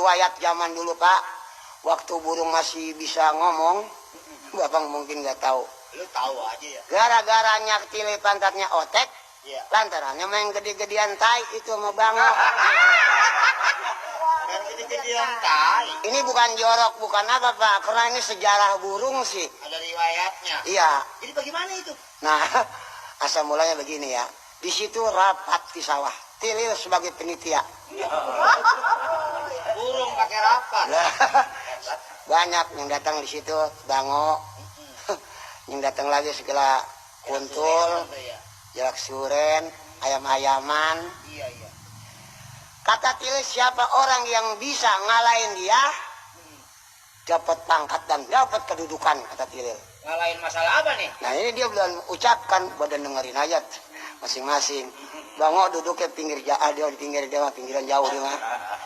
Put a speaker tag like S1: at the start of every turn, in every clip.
S1: riwayat zaman dulu Pak, waktu burung masih bisa ngomong, Bapak mungkin nggak tahu.
S2: Lu tahu aja ya.
S1: Gara-gara nyakili pantatnya otek,
S2: Iya.
S1: lantarannya main gede-gedean tai itu sama bango.
S2: Dan gede-gedean tai.
S1: Ini bukan jorok, bukan apa Pak, karena ini sejarah burung sih.
S2: Ada riwayatnya.
S1: Iya.
S2: Jadi bagaimana itu?
S1: Nah, asal mulanya begini ya. Di situ rapat di sawah. Tilil sebagai penitia.
S2: Burung pakai rapat.
S1: Lah, banyak yang datang di situ, bango. Yang datang lagi segala kuntul, jalak suren, ayam-ayaman.
S2: Iya, iya.
S1: Kata Tilil, siapa orang yang bisa ngalahin dia, dapat pangkat dan dapat kedudukan, kata Tilil.
S2: Ngalahin masalah apa nih?
S1: Nah ini dia belum ucapkan, badan dengerin aja masing-masing. Bango duduknya pinggir dia di pinggiran jauh dia mah.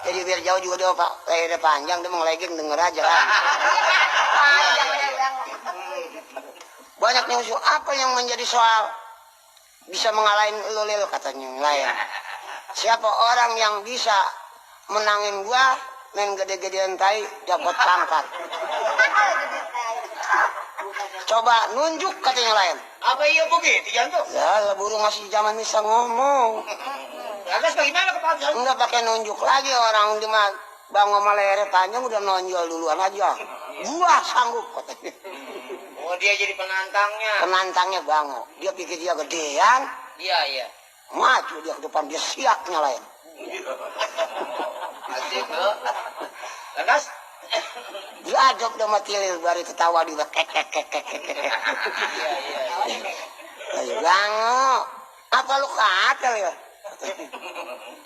S1: Jadi biar jauh juga dia Pak, lehernya panjang dia ngelegeng denger aja kan. Banyak yang usul, apa yang menjadi soal bisa mengalahin lu Lil, katanya yang lain. Siapa orang yang bisa menangin gua main gede-gedean tai dapat pangkat. Coba nunjuk, katanya lain.
S2: Apa iya begitu jantung?
S1: Ya lah burung masih zaman bisa ngomong.
S2: Lantas bagaimana kepanjang?
S1: Enggak pakai nunjuk lagi, orang di bango lehernya panjang udah nonjol duluan aja. Gua sanggup, katanya.
S2: Oh, dia jadi penantangnya.
S1: Penantangnya bango. Dia pikir dia gedean.
S2: Iya, iya.
S1: Maju dia ke depan, dia siap nyalain.
S2: Asik lo. Lantas?
S1: Diajak sama Tilil, baru ketawa dia kek.
S2: Iya, iya, iya.
S1: Ayo bango. Apa lu katel ya?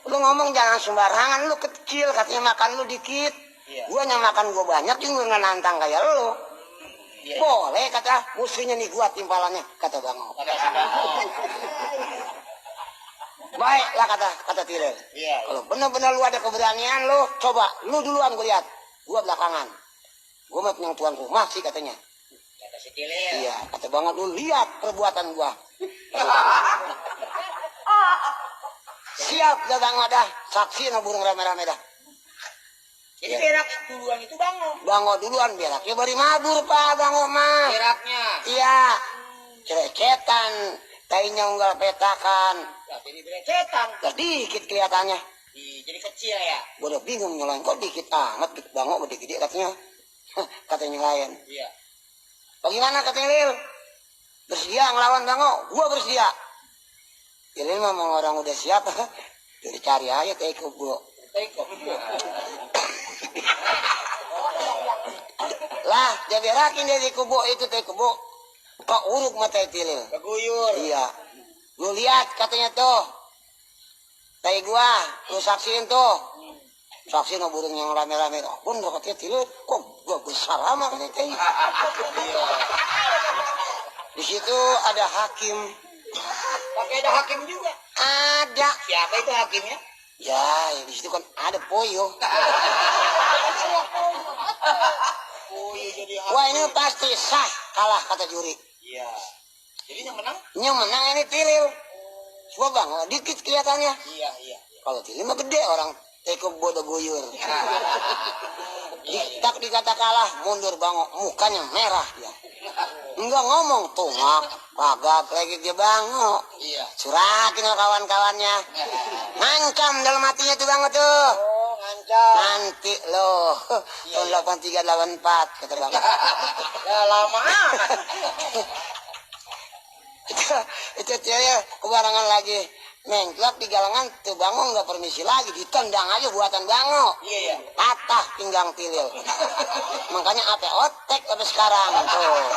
S1: Lu ngomong jangan sembarangan, lu kecil, katanya makan lu dikit.
S2: Iya.
S1: Gua yang makan gua banyak juga nggak nantang kayak lu.
S2: Iya.
S1: Boleh, kata musuhnya nih gua timpalannya, kata bango. Baiklah, kata Tilil.
S2: Iya.
S1: Kalau benar-benar lu ada keberanian lu, coba lu duluan gua lihat. Gua belakangan. Gua mah punya tuan rumah sih, katanya.
S2: Kata si Tilil.
S1: Iya, kata banget lu lihat perbuatan gua. Siap dah bango dah, saksi no burung rame-rame dah.
S2: Jadi berak duluan itu bango.
S1: Bango duluan beraknya bari mabur Pak bango mah.
S2: Beraknya.
S1: Iya, cerecetan, tainya unggal petakan.
S2: Ya, jadi berecetan.
S1: Sedikit kelihatannya.
S2: Jadi kecil ya.
S1: Gua udah bingung nyalain, kok dikit amat bango gede-gede katanya. Katanya lain.
S2: Iya.
S1: Bagaimana katanya Lil? Bersedia ngelawan bango? Gua bersedia. Lil mah orang udah siap. Jadi cari aja teh kebo. Lah, dia berakin dia di kubo itu teh kebo. Kok uruk mata Tilil.
S2: Keguyur.
S1: Iya. Lu lihat katanya tuh. Tai gua, lu saksiin tuh. Saksiin burung yang rame-rame. Pun katanya Tilil, kok gua besar amat katanya teh. Di situ ada hakim.
S2: Pakai ada hakim juga.
S1: Ada.
S2: Siapa itu hakimnya?
S1: Ya, di situ kan ada Poyo.
S2: Oh, iya jadi hakim.
S1: Wah, ini pasti sah kalah kata juri.
S2: Iya. Jadi yang menang?
S1: Yang menang ini Tilil. Coba bang, dikit kelihatannya.
S2: Iya, iya.
S1: Kalau Tilil mah gede orang. Teko bodoh guyur. Tak dikata kalah, mundur bango, mukanya merah ya. Enggak ngomong tumak, kagak lagi dia bango.
S2: Iya.
S1: Suratin sama kawan-kawannya. Ngancam dalam hatinya tuh bango tuh.
S2: Oh, ngancam.
S1: Nanti loh, tahun 83 84 kata bango.
S2: Ya lama.
S1: itu dia kebarangan lagi. Nengklok di galangan tuh bango nggak permisi lagi, ditendang aja buatan bango.
S2: Iya, iya.
S1: Patah pinggang Tilil. Makanya apa otek sampai sekarang tuh.